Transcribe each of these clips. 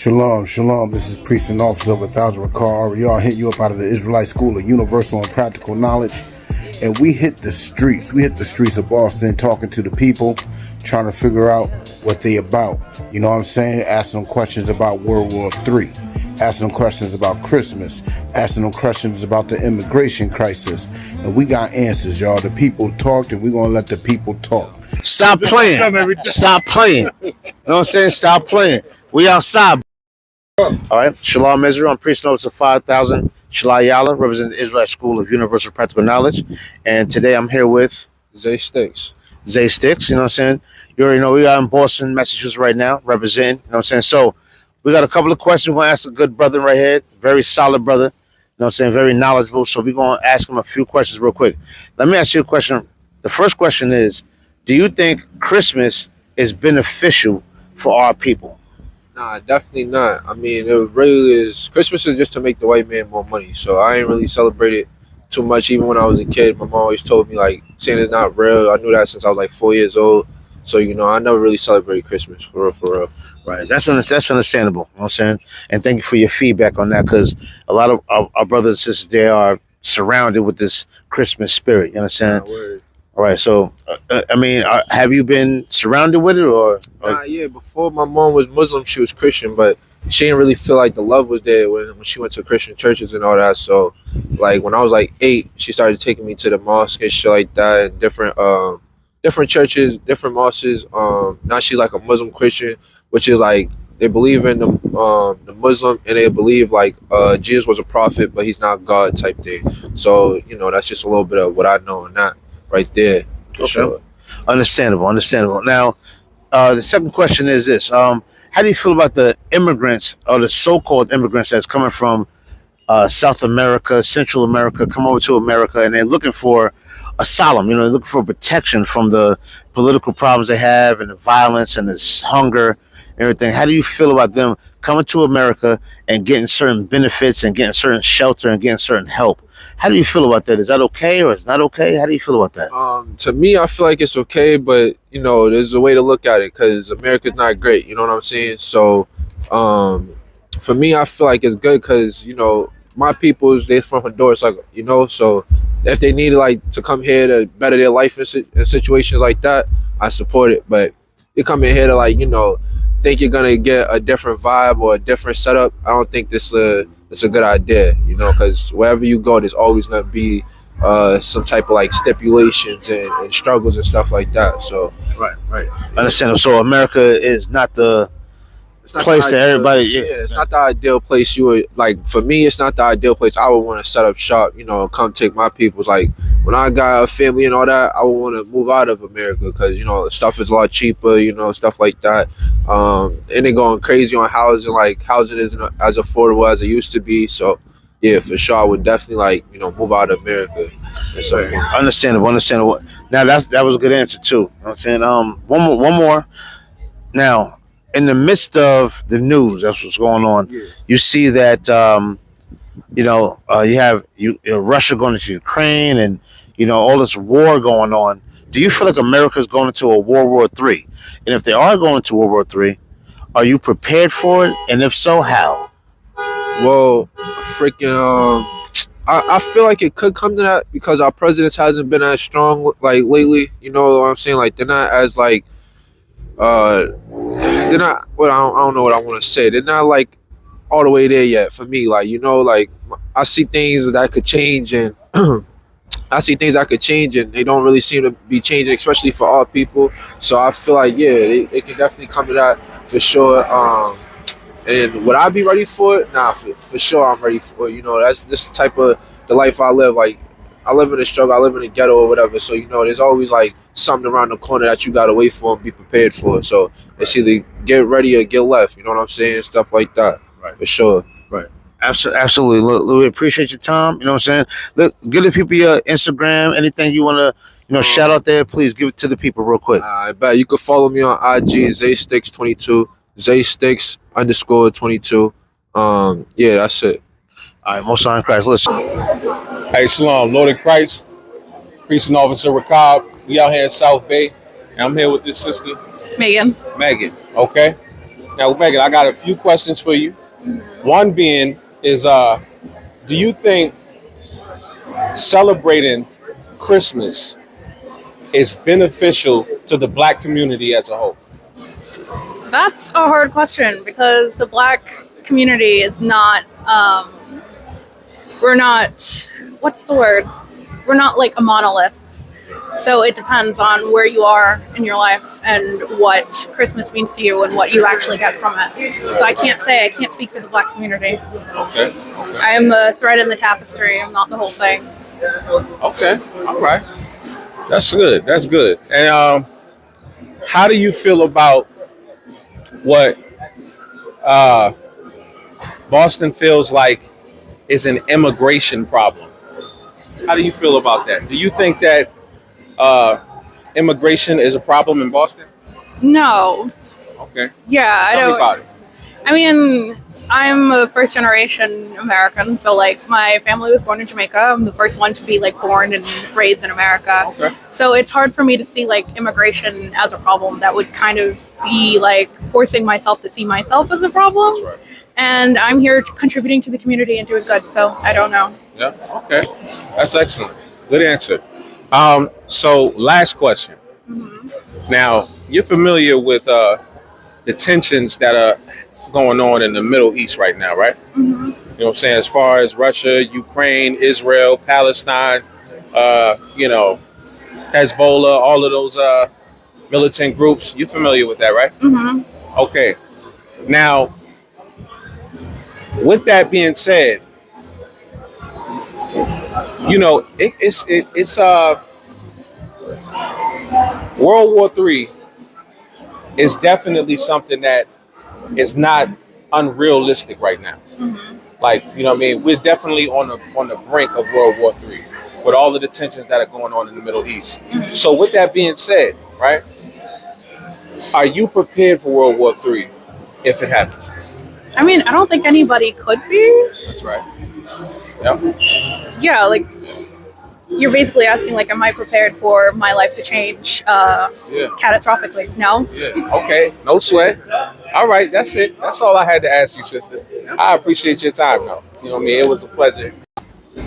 Shalom, shalom. This is Priest and Officer of 1,000 Ricard. We all hit you up out of the Israelite School of Universal and Practical Knowledge. And we hit the streets. We hit the streets of Boston talking to the people, trying to figure out what they about. You know what I'm saying? Asking them questions about World War III. Asking them questions about Christmas. Asking them questions about the immigration crisis. And we got answers, y'all. The people talked, and we're going to let the people talk. Stop playing. Stop playing. You know what I'm saying? Stop playing. We outside. All right. Shalom Israel. I'm Priest Notes of 5,000. Shalayala, representing the Israelite School of Universal Practical Knowledge. And today I'm here with I.S.U.P.K. I.S.U.P.K, you know what I'm saying? You already know we are in Boston, Massachusetts right now, representing, you know what I'm saying? So we got a couple of questions. We're going to ask a good brother right here, very solid brother, you know what I'm saying? Very knowledgeable. So we're going to ask him a few questions real quick. Let me ask you a question. The first question is, do you think Christmas is beneficial for our people? Nah, definitely not. I mean, it really is. Christmas is just to make the white man more money. So I ain't really celebrated too much. Even when I was a kid, my mom always told me, like, Santa's not real. I knew that since I was like 4 years old. So, you know, I never really celebrated Christmas, for real, for real. Right. That's understandable. You know what I'm saying? And thank you for your feedback on that, because a lot of our brothers and sisters, they are surrounded with this Christmas spirit. You understand? Word. All right. So, I mean, have you been surrounded with it or? Nah, yeah. Before my mom was Muslim, she was Christian, but she didn't really feel like the love was there when she went to Christian churches and all that. So, like, when I was like 8, she started taking me to the mosque and shit like that, and different churches, different mosques. Now she's like a Muslim Christian, which is like they believe in the Muslim, and they believe like Jesus was a prophet, but he's not God type thing. So, you know, that's just a little bit of what I know on that right there. For sure. Understandable. Now, the second question is this: how do you feel about the immigrants or the so-called immigrants that's coming from South America, Central America, come over to America, and they're looking for asylum? You know, they're looking for protection from the political problems they have and the violence and this hunger and everything. How do you feel about them coming to America and getting certain benefits and getting certain shelter and getting certain help? How do you feel about that? Is that okay or is not okay? How do you feel about that? To me, I feel like it's okay, but you know, there's a way to look at it because America's not great. You know what I'm saying? So, for me, I feel like it's good because you know my people's they from Honduras, like you know. So if they need like to come here to better their life in situations like that, I support it. But you come in here to like you know think you're gonna get a different vibe or a different setup. I don't think it's a good idea, you know, because wherever you go, there's always going to be some type of like stipulations and struggles and stuff like that. So Right. Understand. So America is not the place that everybody. Yeah, it's not the ideal place. You would like. For me, it's not the ideal place. I would want to set up shop. You know, come take my people's. Like when I got a family and all that, I would want to move out of America because you know stuff is a lot cheaper. You know, stuff like that. And they're going crazy on housing. Like housing isn't as affordable as it used to be. So yeah, for sure, I would definitely like you know move out of America. Understandable. Now that was a good answer too. You know what I'm saying. One more. Now, in the midst of the news, that's what's going on. Yeah. You see that you know you have Russia going into Ukraine, and you know all this war going on. Do you feel like America's going into a World War III? And if they are going into World War III, are you prepared for it? And if so, how? Well, freaking I feel like it could come to that because our presidents hasn't been as strong like lately. You know what I'm saying? Like they're not as like they're not what I don't know what I want to say. They're not like all the way there yet for me. Like you know, like I see things that could change and they don't really seem to be changing, especially for all people. So I feel like yeah, they can definitely come to that for sure. And would I be ready for it? Nah, for sure I'm ready for it. You know, that's this type of the life I live. Like I live in a struggle, I live in a ghetto or whatever. So you know, there's always like something around the corner that you gotta wait for and be prepared for. So it's either get ready or get left. You know what I'm saying? Stuff like that. Right. For sure. Right. Absolutely. Look, we appreciate your time. You know what I'm saying? Look, give the people your Instagram, anything you want to, you know, shout out there. Please give it to the people real quick. I bet you can follow me on IG, I.S.U.P.K 22, I.S.U.P.K 22. Yeah, that's it. All right, most on Christ. Listen. Hey, Shalom, Lord in Christ, Priest and Officer Ricard. We out here in South Bay, and I'm here with this sister, Megan. Megan. Okay. Now, Megan, I got a few questions for you. One being is, do you think celebrating Christmas is beneficial to the Black community as a whole? That's a hard question because the Black community is not, we're not, what's the word? We're not like a monolith. So it depends on where you are in your life and what Christmas means to you and what you actually get from it. So I can't speak for the Black community. Okay. I am a thread in the tapestry. I'm not the whole thing. Okay. All right. That's good. That's good. And how do you feel about what Boston feels like is an immigration problem? How do you feel about that? Do you think that immigration is a problem in Boston? No. Okay. Yeah, I Tell me don't. about it. I mean, I'm a first generation American, so like my family was born in Jamaica. I'm the first one to be like born and raised in America. Okay. So it's hard for me to see like immigration as a problem. That would kind of be like forcing myself to see myself as a problem. That's right. And I'm here contributing to the community and doing good, so I don't know. Yeah. Okay. That's excellent. Good answer. So last question. Now, you're familiar with the tensions that are going on in the Middle East right now, right? You know what I'm saying? As far as Russia, Ukraine, Israel, Palestine, Hezbollah, all of those militant groups. You're familiar with that, right? Okay. Now, with that being said, it's World War III is definitely something that is not unrealistic right now. Like, you know what I mean? We're definitely on the brink of World War III with all of the tensions that are going on in the Middle East. So with that being said, right, are you prepared for World War III if it happens? I mean, I don't think anybody could be. That's right. Yep. Yeah, like you're basically asking, like, am I prepared for my life to change catastrophically? No. Yeah. Okay. No sweat. All right. That's it. That's all I had to ask you, sister. I appreciate your time, though. You know what I mean? It was a pleasure.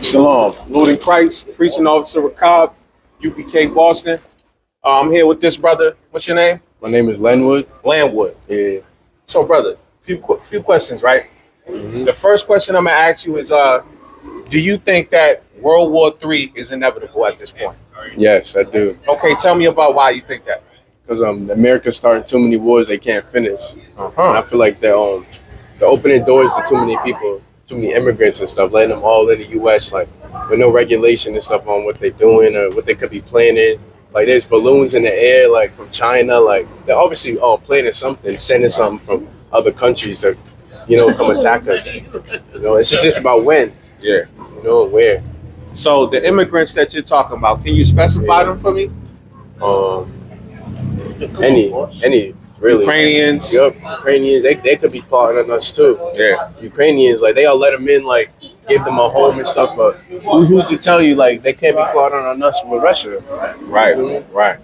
Shalom. Lord in Christ, preaching officer Rakab, UPK Boston. I'm here with this brother. What's your name? My name is Lenwood. Landwood. Yeah. So, brother, few questions, right? The first question I'm gonna ask you is, do you think that World War III is inevitable at this point? Yes, I do. Okay, tell me about why you think that. Because America's starting too many wars they can't finish. And I feel like they're opening doors to too many people, too many immigrants and stuff, letting them all in the U.S. like with no regulation and stuff on what they're doing or what they could be planning. Like there's balloons in the air, like from China. Like they're obviously all planning something, sending something from other countries to, come attack us. It's just about when. Yeah. Where. So the immigrants that you're talking about, can you specify them for me? Any really. Ukrainians. Yep, Ukrainians. They could be plotting on us too. Yeah. Ukrainians, like they all let them in, like give them a home and stuff. But who's to tell you like they can't be plotting on us with Russia? Right. Right.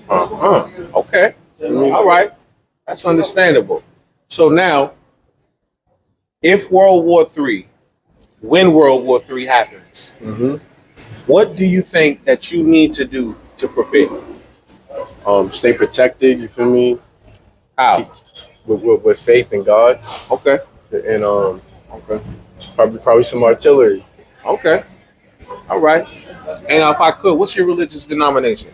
Okay. All right. That's understandable. So now, if when World War III happens, what do you think that you need to do to prepare? Stay protected. You feel me? How? With faith in God. Okay. And probably some artillery. Okay. All right. And if I could, what's your religious denomination?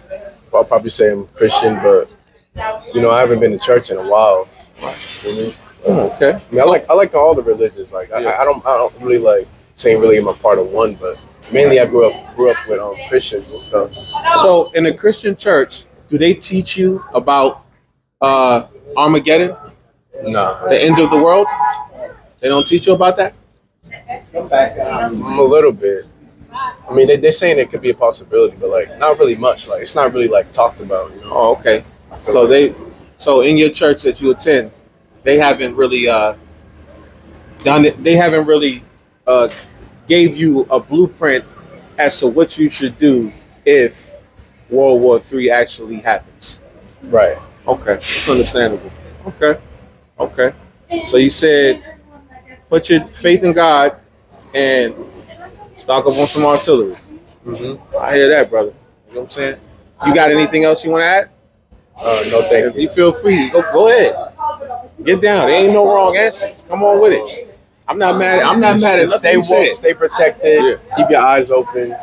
I'll probably say I'm Christian, but I haven't been to church in a while. You know what I mean? Okay. I mean, I like all the religions. Like I don't really like saying really I'm a part of one, but mainly I grew up with Christians and stuff. So in a Christian church, do they teach you about Armageddon? Nah. The end of the world? They don't teach you about that? A little bit. I mean, they're saying it could be a possibility, but like not really much. Like it's not really like talked about. Oh, okay. So in your church that you attend, they haven't really done it. They haven't really gave you a blueprint as to what you should do if World War III actually happens. Right. Okay, it's understandable. Okay. Okay. So you said put your faith in God and stock up on some artillery. I hear that, brother. You know what I'm saying? You got anything else you want to add? No, thank If you. you feel free, go ahead. Get down. There ain't no wrong answers. Come on with it. I'm not mad. I'm not mad at Just nothing stay you woke, said. stay protected, Yeah. keep your eyes open.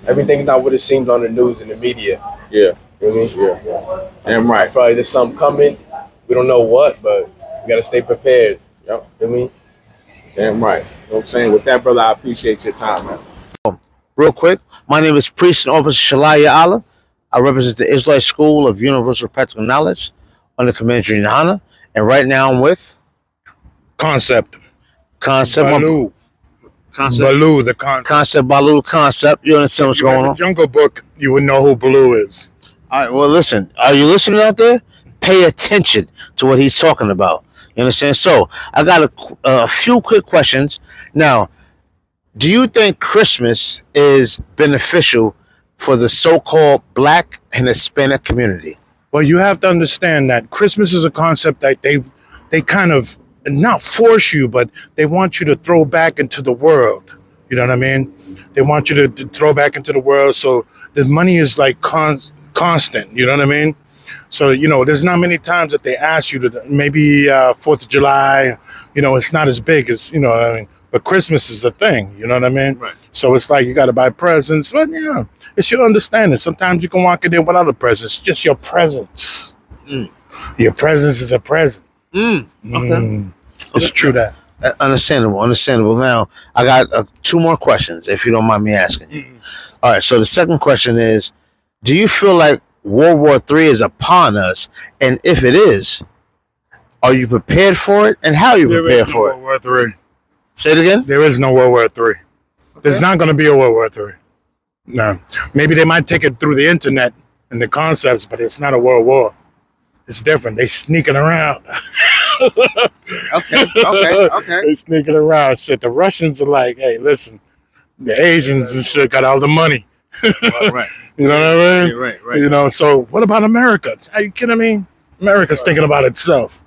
Everything's not what it seems on the news and the media. Yeah. You know what I mean? Yeah. Damn I right. feel like there's something coming. We don't know what, but we gotta stay prepared. Yep. You know what I mean? Damn right. You know what I'm saying? With that, brother, I appreciate your time, man. Real quick, my name is Priest and Officer YAHANNA. I represent the Israelite School of Universal Practical Knowledge under Commander YAHANNA. And right now I'm with Concept. Concept. Concept. Baloo, the concept. Concept Balu Concept. You understand what's If you read going the on? Jungle Book, you would know who Baloo is. All right, well, listen. Are you listening out there? Pay attention to what he's talking about. You understand? So, I got a few quick questions. Now, do you think Christmas is beneficial for the so-called Black and Hispanic community? Well, you have to understand that Christmas is a concept that they kind of not force you, but they want you to throw back into the world. You know what I mean? They want you to throw back into the world, so the money is like constant. You know what I mean? So, you know, there's not many times that they ask you to, maybe 4th of July, you know, it's not as big as, you know what I mean? But Christmas is the thing, you know what I mean? Right. So it's like you got to buy presents. But, yeah, it's your understanding. Sometimes you can walk in there without a present. It's just your presence. Your presence is a present. Okay. It's true that. Understandable. Now, I got 2 more questions, if you don't mind me asking. All right, so the second question is, do you feel like World War III is upon us? And if it is, are you prepared for it? And how are you prepared for it? World War III. Say it again? There is no World War III. There's not going to be a World War III. No. Maybe they might take it through the internet and the concepts, but it's not a world war. It's different. They sneaking around. Okay. They sneaking around. Shit, the Russians are like, hey, listen, the Asians and shit got all the money. Right. You know what I mean? Right. You know, so what about America? Are you kidding me? America's thinking about itself.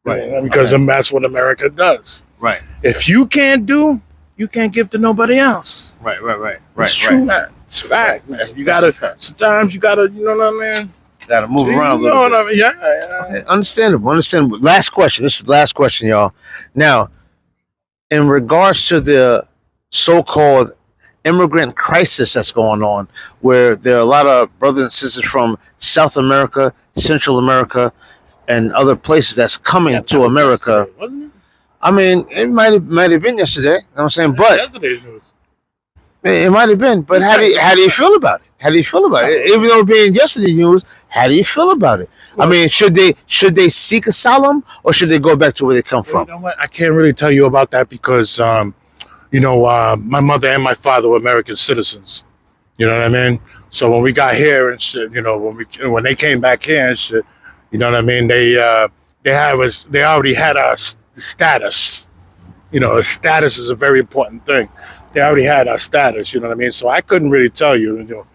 Right. Because that's what America does. Right. If you can't do, you can't give to nobody else. Right. It's true, man. It's fact, man. You gotta, sometimes you gotta, you know what I mean? Gotta move around a You little know bit. what I mean? Yeah. Okay, understandable. Last question. This is the last question, y'all. Now, in regards to the so-called immigrant crisis that's going on, where there are a lot of brothers and sisters from South America, Central America, and other places that's coming to America. Wasn't it? I mean, it might have been yesterday. You know what I'm saying? But Yesterday's news. it might have been. But how do you feel about it? How do you feel about it? Even though being yesterday's news, how do you feel about it? I mean, should they seek asylum or should they go back to where they come from? You know what? I can't really tell you about that because, you know, my mother and my father were American citizens. You know what I mean? So when we got here and shit, you know, when they came back here and shit, you know what I mean? They already had our status. You know, status is a very important thing. They already had our status. You know what I mean? So I couldn't really tell you, you know,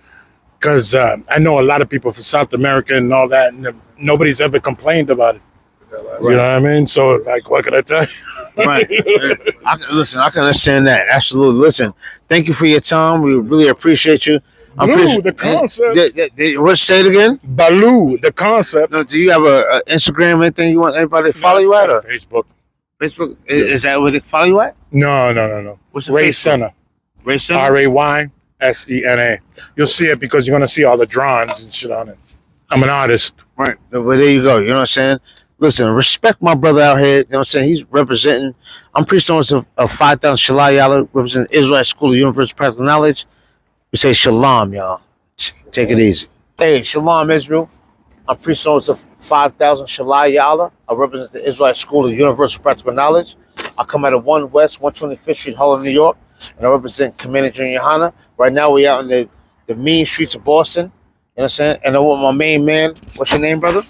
because I know a lot of people from South America and all that, and nobody's ever complained about it. Right. You know what I mean? So, like, what can I tell you? Right. I can understand that. Absolutely. Listen, thank you for your time. We really appreciate you. Baloo, the concept. What? Say it again. Baloo, the concept. No, do you have a Instagram? Anything you want anybody to follow you at? Or Facebook. Facebook? Is that where they follow you at? No. What's the Ray Facebook? Senna. Ray Senna? RAYSENA. You'll see it because you're gonna see all the drawings and shit on it. I'm an artist. Right. Well, there you go. You know what I'm saying? Listen, respect my brother out here. You know what I'm saying? He's representing. I'm Priest of 5,000 Shalom, representing Israelite School of Universal Practical Knowledge. We say Shalom, y'all. Take it easy. Hey, Shalom, Israel. I'm Priest of 5,000 Shalom. I represent the Israelite School of Universal Practical Knowledge. I come out of 1 West 125th Street, Harlem, New York, and I represent Commander Junior YAHANNA. Right now, we out in the mean streets of Boston. You know what I'm saying? And I'm with my main man. What's your name, brother?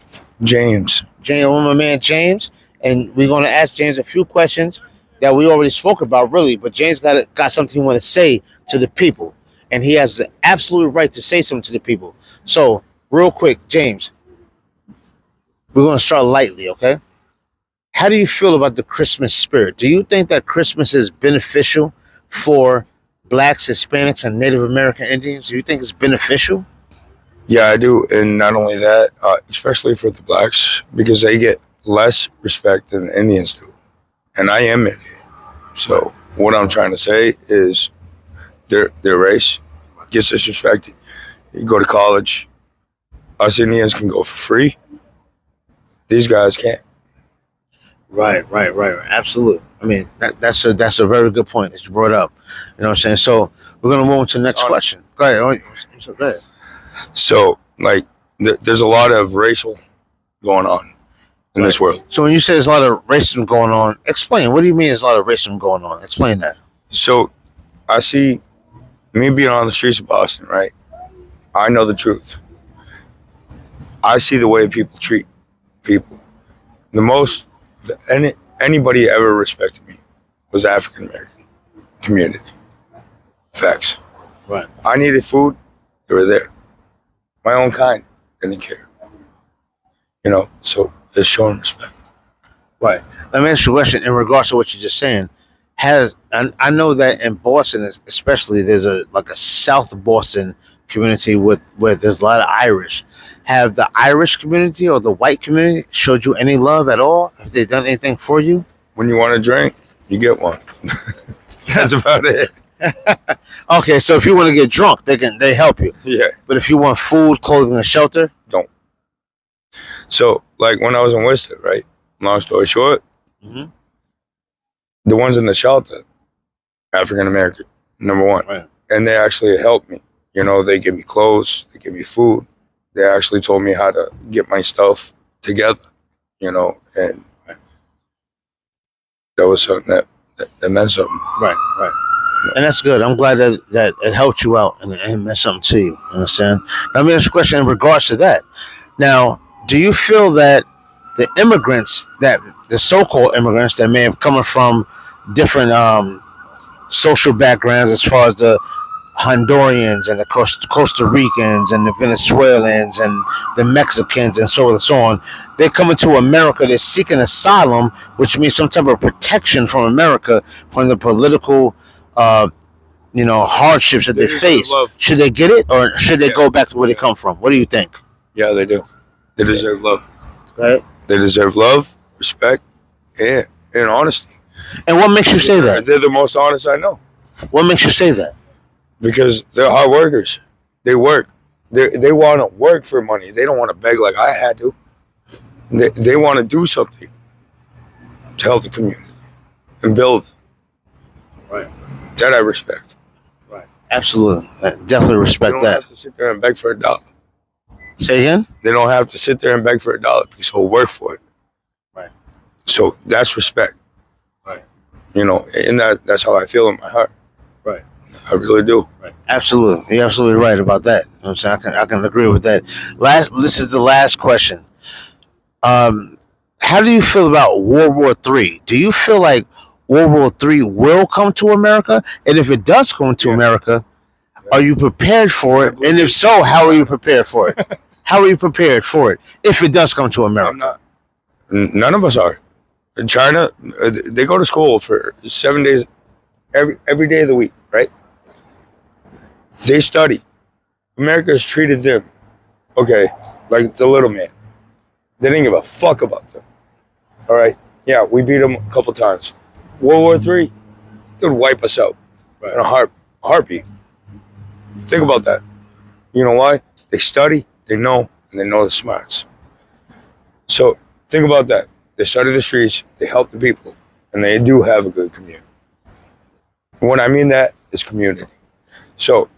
James. James, I'm with my man James, and we're going to ask James a few questions that we already spoke about, really. But James got something he want to say to the people, and he has the absolute right to say something to the people. So, real quick, James, we're going to start lightly, okay? how do you feel about the Christmas spirit? Do you think that Christmas is beneficial for blacks, Hispanics, and Native American Indians? Do you think it's beneficial? Yeah, I do. And not only that, especially for the blacks, because they get less respect than the Indians do. And I am Indian. So what I'm trying to say is their race gets disrespected. You go to college, us Indians can go for free. These guys can't. Right. Absolutely. I mean, that's a very good point that you brought up. You know what I'm saying? So we're gonna move on to the next question. Go ahead. Go ahead. So, like, there's a lot of racial going on in this world. So when you say there's a lot of racism going on, explain. What do you mean there's a lot of racism going on? Explain that. So, I see me being on the streets of Boston, right? I know the truth. I see the way people treat people. The most anybody ever respected me was the African American community. Facts. Right. I needed food, they were there. My own kind didn't care. You know, so it's showing respect. Right. Let me ask you a question in regards to what you're just saying. And I know that in Boston, especially, there's a South Boston community where there's a lot of Irish. Have the Irish community or the white community showed you any love at all? Have they done anything for you? When you want a drink, you get one. That's about it. Okay, so if you want to get drunk, they help you. Yeah. But if you want food, clothing, and shelter, don't. So, like when I was in Worcester, right? Long story short, the ones in the shelter, African American, number one. Right. And they actually helped me. You know, they give me clothes, they give me food. They actually told me how to get my stuff together, you know, and that was something that meant something. Right. And that's good. I'm glad that it helped you out and it meant something to you. You understand? Now, let me ask you a question in regards to that. Now, do you feel that the immigrants, that the so-called immigrants that may have come from different social backgrounds, as far as the Hondurans and the Costa Ricans and the Venezuelans and the Mexicans and so on and so on, they come into America, they're seeking asylum, which means some type of protection from America from the political hardships that they face. Love. Should they get it, or should they go back to where they come from? What do you think? Yeah, they do. They deserve love. Right. They deserve love, respect, and honesty. And what makes you say that? They're the most honest I know. What makes you say that? Because they're hard workers. They work. They want to work for money. They don't want to beg like I had to. They want to do something to help the community and build. Right. That I respect. Right. Absolutely. I definitely respect They don't that. have to sit there and beg for $1. Say again? They don't have to sit there and beg for $1 because he'll work for it. Right. So that's respect. Right. You know, and that's how I feel in my heart. Right. I really do. Right. Absolutely. You're absolutely right about that. You know what I'm saying? I can agree with that. This is the last question. How do you feel about World War III? Do you feel like World War III will come to America? And if it does come to America, are you prepared for it? And if so, how are you prepared for it? How are you prepared for it if it does come to America? I'm not. None of us are. In China, they go to school for 7 days, every day of the week, right? They study. America has treated them, okay, like the little man. They didn't give a fuck about them. All right? Yeah, we beat them a couple times. World War III, they would wipe us out in a heartbeat. Think about that. You know why? They study, they know, and they know the smarts. So think about that. They study the streets, they help the people, and they do have a good community. And when I mean that, it's community. So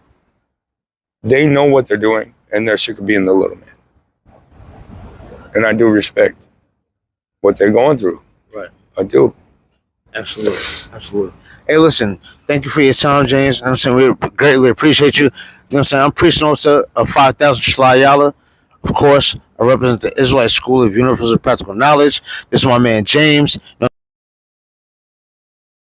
they know what they're doing, and they're sick of being the little man. And I do respect what they're going through. Right. I do. Absolutely. Hey, listen, thank you for your time, James. You know what I'm saying? We greatly appreciate you. You know what I'm saying? I'm Priest Officer of 5,000 YAHANNA. Of course, I represent the Israelite School of Universal Practical Knowledge. This is my man, James. You know,